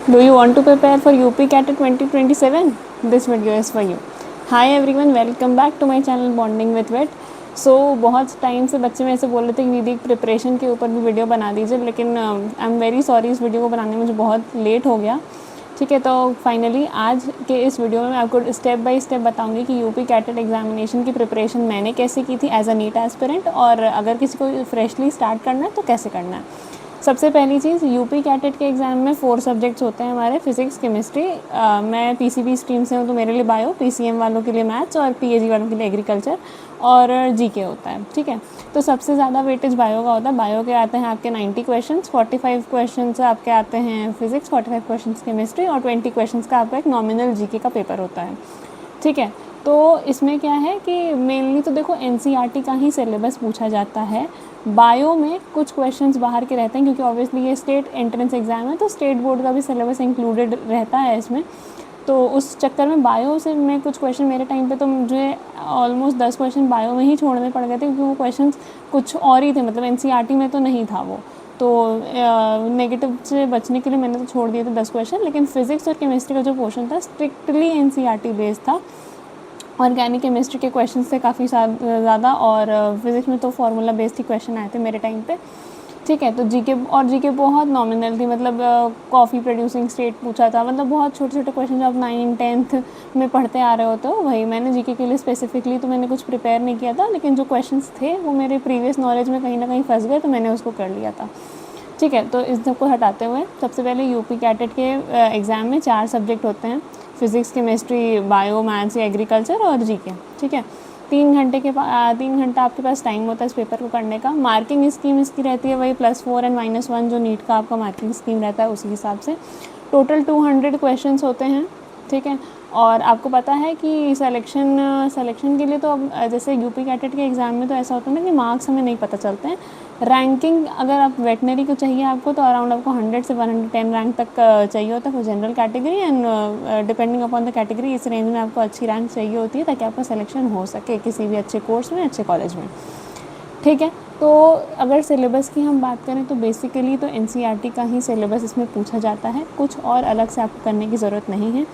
Do you want to prepare for UP CAT 2027? This video is for you. Hi everyone, welcome back to my channel Bonding with Vet. बहुत time से बच्चे मेरे से बोल रहे थे कि दीदी प्रिपरेशन के ऊपर भी वीडियो बना दीजिए, लेकिन आई एम वेरी सॉरी, इस वीडियो को बनाने में मुझे बहुत लेट हो गया। ठीक है, तो फाइनली आज के इस वीडियो में मैं आपको स्टेप बाय स्टेप बताऊंगी कि यूपी कैटेट एग्जामिनेशन की प्रिपरेशन मैंने कैसे की थी एज अ नीट एस्पिरेंट, और अगर किसी को फ्रेशली स्टार्ट करना है तो कैसे करना है। सबसे पहली चीज़, यूपी कैटेट के एग्ज़ाम में 4 सब्जेक्ट्स होते हैं हमारे, फिजिक्स, केमिस्ट्री। मैं पीसीबी स्ट्रीम से हूँ तो मेरे लिए बायो, पीसीएम वालों के लिए मैथ्स और पीएजी वालों के लिए एग्रीकल्चर और जीके होता है। ठीक है, तो सबसे ज़्यादा वेटेज बायो का होता है। बायो के आते हैं आपके 90 क्वेश्चन, 45 क्वेश्चन आपके आते हैं फिजिक्स, 45 क्वेश्चन केमिस्ट्री और 20 क्वेश्चन का आपका एक नॉमिनल जीके का पेपर होता है। ठीक है, तो इसमें क्या है कि मेनली तो देखो एनसीईआरटी का ही सिलेबस पूछा जाता है। बायो में कुछ क्वेश्चंस बाहर के रहते हैं क्योंकि ऑब्वियसली ये स्टेट एंट्रेंस एग्ज़ाम है, तो स्टेट बोर्ड का भी सिलेबस इंक्लूडेड रहता है इसमें। तो उस चक्कर में बायो से मैं कुछ क्वेश्चन, मेरे टाइम पे तो मुझे ऑलमोस्ट 10 क्वेश्चन बायो में ही छोड़ने पड़ गए थे क्योंकि वो क्वेश्चन कुछ और ही थे, मतलब एनसीईआरटी में तो नहीं था वो। तो नेगेटिव से बचने के लिए मैंने तो छोड़ दिए थे 10 क्वेश्चन, लेकिन फिजिक्स और केमिस्ट्री का जो पोर्शन था स्ट्रिक्टली एनसीईआरटी बेस्ड था। ऑर्गेनिक केमिस्ट्री के क्वेश्चन थे काफ़ी ज़्यादा, और फिज़िक्स में तो फार्मूला बेस्ड ही क्वेश्चन आए थे मेरे टाइम पे। ठीक है, तो जीके बहुत नॉमिनल थी, मतलब कॉफ़ी प्रोड्यूसिंग स्टेट पूछा था, मतलब बहुत छोटे छोटे क्वेश्चन जो आप 9th 10th में पढ़ते आ रहे होते हो वही। मैंने जीके के लिए स्पेसिफिकली तो मैंने कुछ प्रिपेयर नहीं किया था, लेकिन जो क्वेश्चन थे वो मेरे प्रीवियस नॉलेज में कहीं ना कहीं फंस गए, तो मैंने उसको कर लिया था। ठीक है, तो इस सबको हटाते हुए सबसे पहले यूपी कैटेट के एग्ज़ाम में 4 सब्जेक्ट होते हैं, फिज़िक्स, केमिस्ट्री, बायो, मैथ्स या एग्रीकल्चर और जीके। ठीक है, 3 घंटा आपके पास टाइम होता है इस पेपर को करने का। मार्किंग स्कीम इसकी रहती है वही +4 और -1 जो नीट का आपका मार्किंग स्कीम रहता है उसी हिसाब से। टोटल 200 क्वेश्चंस होते हैं। ठीक है, और आपको पता है कि सिलेक्शन के लिए तो अब जैसे यूपी कैटेट के एग्ज़ाम में तो ऐसा होता है ना कि मार्क्स हमें नहीं पता चलते हैं। रैंकिंग अगर आप वेटनरी को चाहिए आपको तो अराउंड आपको 100 से 110 रैंक तक चाहिए होता है for general category, and depending upon the category इस रेंज में आपको अच्छी रैंक चाहिए होती है ताकि आपका सिलेक्शन हो सके किसी भी अच्छे कोर्स में, अच्छे कॉलेज में। ठीक है, तो अगर सिलेबस की हम बात करें तो बेसिकली तो एनसीईआरटी का ही सिलेबस इसमें पूछा जाता है, कुछ और अलग से आपको करने की ज़रूरत नहीं है।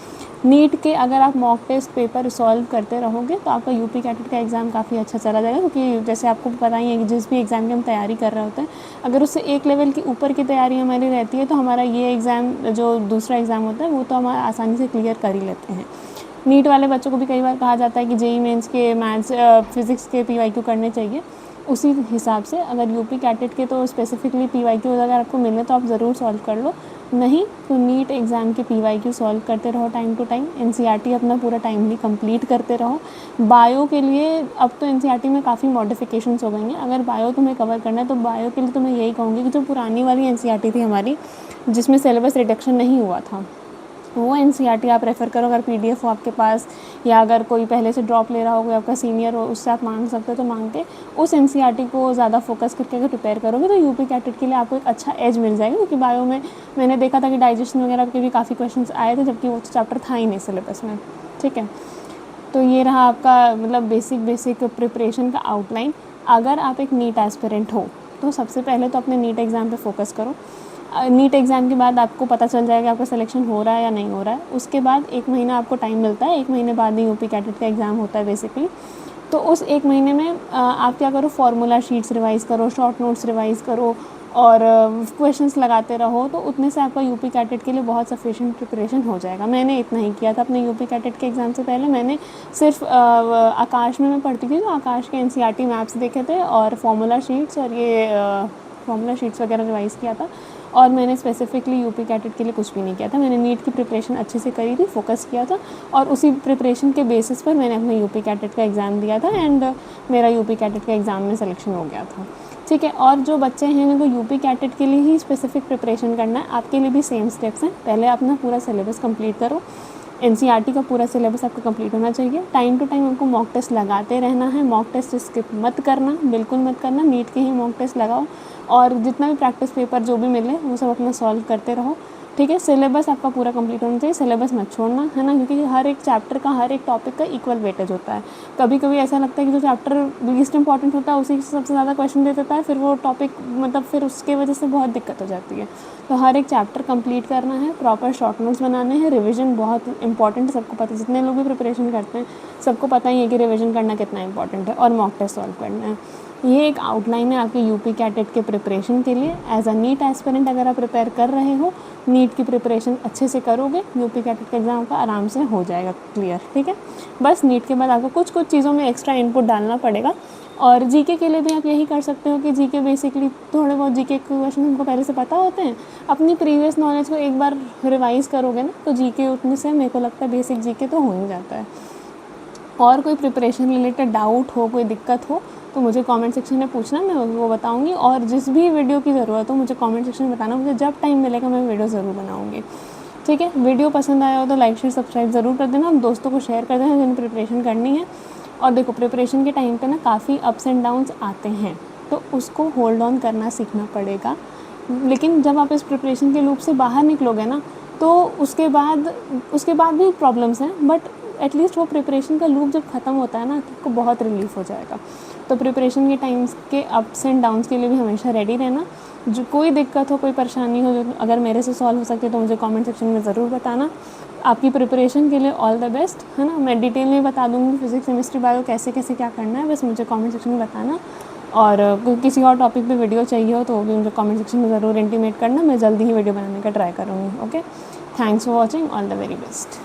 नीट के अगर आप मॉक टेस्ट पेपर सॉल्व करते रहोगे तो आपका यूपी कैटेट का एग्ज़ाम काफ़ी अच्छा चला जाएगा, क्योंकि जैसे आपको पता ही है कि जिस भी एग्ज़ाम की हम तैयारी कर रहे होते हैं अगर उससे एक लेवल की ऊपर की तैयारी हमारी रहती है तो हमारा ये एग्ज़ाम जो दूसरा एग्ज़ाम होता है वो तो हम आसानी से क्लियर कर ही लेते हैं। नीट वाले बच्चों को भी कई बार कहा जाता है कि जेईई मेंस के मैथ्स फिज़िक्स के पीवाईक्यू करने चाहिए, उसी हिसाब से अगर यूपी कैटेट के तो स्पेसिफिकली पीवाईक्यू अगर आपको मिले तो आप ज़रूर सॉल्व कर लो, नहीं तो नीट एग्ज़ाम के पीवाईक्यू सॉल्व करते रहो टाइम टू टाइम। एनसीईआरटी अपना पूरा टाइमली कंप्लीट करते रहो। बायो के लिए अब तो एनसीईआरटी में काफ़ी मॉडिफिकेशंस हो गई हैं, अगर बायो तुम्हें कवर करना है तो बायो के लिए तो मैं यही कहूँगी कि जो पुरानी वाली एनसीईआरटी थी हमारी जिसमें सिलेबस रिडक्शन नहीं हुआ था वो एनसीईआरटी आप रेफ़र करो। अगर पीडीएफ हो आपके पास या अगर कोई पहले से ड्रॉप ले रहा हो, कोई आपका सीनियर हो, उससे आप मांग सकते हो तो मांग के उस एनसीईआरटी को ज़्यादा फोकस करके अगर प्रिपेयर करोगे तो यूपी कैटेट के लिए आपको एक अच्छा एज मिल जाएगा। क्योंकि बायो में मैंने देखा था कि डाइजेशन वगैरह के भी काफ़ी क्वेश्चन आए थे, जबकि वो चैप्टर था ही नहीं सिलेबस में। ठीक है, तो ये रहा आपका मतलब बेसिक प्रिपरेशन का आउटलाइन। अगर आप एक नीट एस्पिरेंट हो तो सबसे पहले तो अपने नीट एग्ज़ाम पे फोकस करो। नीट एग्ज़ाम के बाद आपको पता चल जाएगा आपका सिलेक्शन हो रहा है या नहीं हो रहा है। उसके बाद 1 महीना आपको टाइम मिलता है, 1 महीने बाद ही यूपी कैटेट का एग्ज़ाम होता है बेसिकली। तो उस 1 महीने में आप क्या करो, फार्मूला शीट्स रिवाइज़ करो, शॉर्ट नोट्स रिवाइज़ करो और क्वेश्चंस लगाते रहो, तो उतने से आपका यूपी कैटेट के लिए बहुत सफिशिएंट प्रिपरेशन हो जाएगा। मैंने इतना ही किया था अपने यूपी कैटेट के एग्ज़ाम से पहले। मैंने सिर्फ आकाश में मैं पढ़ती थी तो आकाश के एनसीईआरटी मैप्स देखे थे और फार्मूला शीट्स और ये फार्मूला शीट्स वगैरह रिवाइज़ किया था, और मैंने स्पेसिफिकली यूपी कैटेट के लिए कुछ भी नहीं किया था। मैंने नीट की प्रिपरेशन अच्छे से करी थी, फोकस किया था, और उसी प्रिपरेशन के बेसिस पर मैंने अपने यूपी कैटेट का एग्ज़ाम दिया था एंड मेरा यूपी कैटेट का एग्ज़ाम में सिलेक्शन हो गया था। ठीक है, और जो बच्चे हैं जिनको यूपी कैटेट के लिए ही स्पेसिफिक प्रिपरेशन करना है, आपके लिए भी सेम स्टेप्स हैं। पहले अपना पूरा सिलेबस कंप्लीट करो, एनसीईआरटी का पूरा सिलेबस आपका कंप्लीट होना चाहिए। टाइम टू टाइम आपको मॉक टेस्ट लगाते रहना है, मॉक टेस्ट स्किप मत करना, बिल्कुल मत करना। नीट के ही मॉक टेस्ट लगाओ और जितना भी प्रैक्टिस पेपर जो भी मिले वो सब अपना सॉल्व करते रहो। ठीक है। सिलेबस आपका पूरा कंप्लीट होना चाहिए, सिलेबस मत छोड़ना, है ना, क्योंकि हर एक चैप्टर का, हर एक टॉपिक का इक्वल वेटेज होता है। कभी कभी ऐसा लगता है कि जो चैप्टर लीस्ट इंपॉर्टेंट होता है उसी से सबसे ज़्यादा क्वेश्चन दे देता है, फिर वो टॉपिक मतलब फिर उसके वजह से बहुत दिक्कत हो जाती है। तो हर एक चैप्टर कंप्लीट करना है, प्रॉपर शॉर्ट नोट्स बनाने हैं, रिविजन बहुत इंपॉर्टेंट है, सबको पता है, जितने लोग भी प्रिपरेशन करते हैं सबको पता ही है कि रिविजन करना कितना इंपॉर्टेंट है, और मॉक टेस्ट सॉल्व करना है। ये एक आउटलाइन है आपके यूपी कैटेट के प्रिपरेशन के लिए। एज अ नीट एस्पिरेंट अगर आप प्रिपेयर कर रहे हो, नीट की प्रिपरेशन अच्छे से करोगे, यूपी कैटेट का एग्ज़ाम का आराम से हो जाएगा क्लियर, ठीक है। बस नीट के बाद आपको कुछ कुछ चीज़ों में एक्स्ट्रा इनपुट डालना पड़ेगा। और जीके के लिए भी आप यही कर सकते हो कि जीके बेसिकली थोड़े बहुत जीके के क्वेश्चन हमको पहले से पता होते हैं, अपनी प्रीवियस नॉलेज को एक बार रिवाइज़ करोगे ना, तो जीके उतने से मेरे को लगता है बेसिक जीके तो हो ही जाता है। और कोई प्रिपरेशन रिलेटेड डाउट हो, कोई दिक्कत हो, तो मुझे कमेंट सेक्शन में पूछना, मैं वो बताऊंगी। और जिस भी वीडियो की ज़रूरत हो मुझे कमेंट सेक्शन में बताना, मुझे जब टाइम मिलेगा मैं वीडियो ज़रूर बनाऊंगी, ठीक है। वीडियो पसंद आया हो तो लाइक शेयर सब्सक्राइब ज़रूर कर देना, दोस्तों को शेयर कर देना जिन्हें प्रिपरेशन करनी है। और देखो, प्रिपरेशन के टाइम पे ना काफ़ी अप्स एंड डाउन्स आते हैं, तो उसको होल्ड ऑन करना सीखना पड़ेगा। लेकिन जब आप इस प्रिपरेशन के लूप से बाहर निकलोगे ना, तो उसके बाद भी प्रॉब्लम्स हैं, बट एटलीस्ट वो प्रिपरेशन का लूप जब ख़त्म होता है ना, तो आपको बहुत रिलीफ हो जाएगा। तो प्रिपरेशन के टाइम्स के अप्स एंड डाउन्स के लिए भी हमेशा रेडी रहना। जो कोई दिक्कत हो, कोई परेशानी हो, जो अगर मेरे से सॉल्व हो सकती है तो मुझे कमेंट सेक्शन में ज़रूर बताना। आपकी प्रिपरेशन के लिए ऑल द बेस्ट, है ना। मैं डिटेल में बता दूँगी फिजिक्स केमिस्ट्री बायो कैसे कैसे क्या करना है, बस मुझे कमेंट सेक्शन में बताना। और किसी और टॉपिक पे वीडियो चाहिए हो तो वो भी मुझे कमेंट सेक्शन में ज़रूर इंटीमेट करना, मैं जल्दी ही वीडियो बनाने का ट्राई करूँगी। Okay, thanks for watching, all the very best.